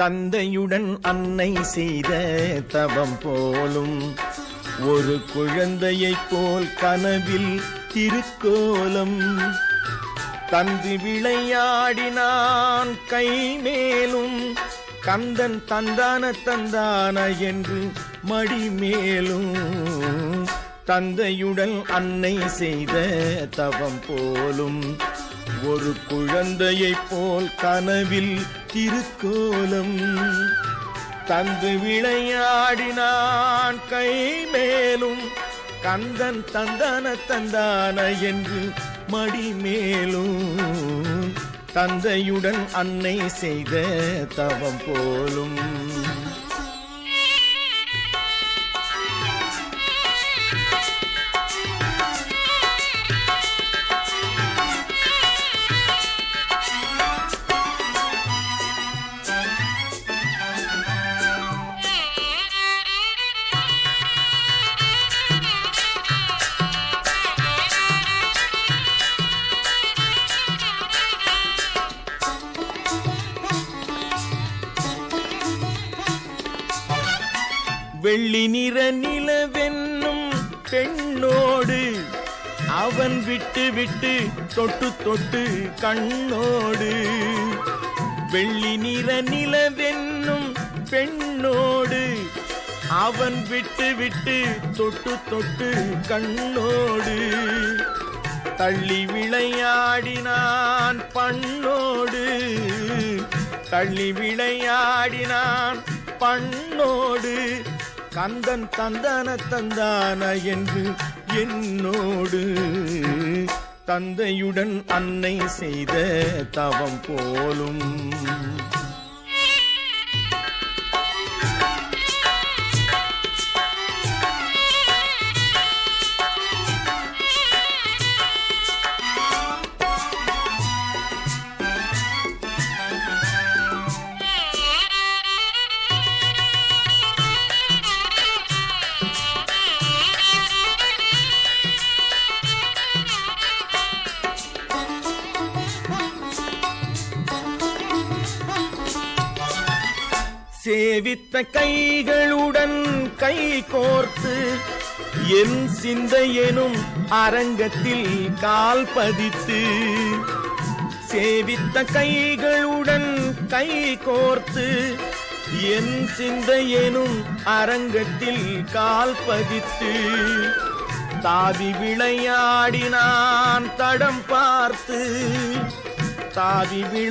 தந்தையுடன் அன்னை செய்த தவம் போலும் ஒரு குழந்தையைப் போல் கனவில் திருக்கோலம் தந்து விளையாடினான் கை மேலும் கந்தன் தந்தான தந்தான என்று மடி மேலும் தந்தையுடன் அன்னை செய்த தவம் போலும் ஒரு குழந்தையைப் போல் கனவில் திருக்கோலம் தந்து விளையாடினான் கை மேலும் கந்தன் தந்தான தந்தான என்று மடி மேலும் தந்தையுடன் அன்னை செய்த தவம் போலும் வெள்ளி நிற நிலவென்னும் பெண்ணோடு அவன் விட்டு விட்டு தொட்டு தொட்டு கண்ணோடு வெள்ளி நிற நிலவென்னும் பெண்ணோடு அவன் விட்டு விட்டு தொட்டு தொட்டு கண்ணோடு தள்ளி விளையாடினான் பண்ணோடு தள்ளி விளையாடினான் பண்ணோடு கந்தன் தந்தான தந்தான என்று என்னோடு தந்தையுடன் அன்னை செய்த தவம் போலும் சேவித்த கைகளுடன் கை கோர்த்து என் சிந்தையெனும் அரங்கத்தில் கால் பதித்து சேவித்த கைகளுடன் கை கோர்த்து என் சிந்தையெனும் அரங்கத்தில் கால் பதித்து தாவி விளையாடினான் தடம் பார்த்து தாவி விளை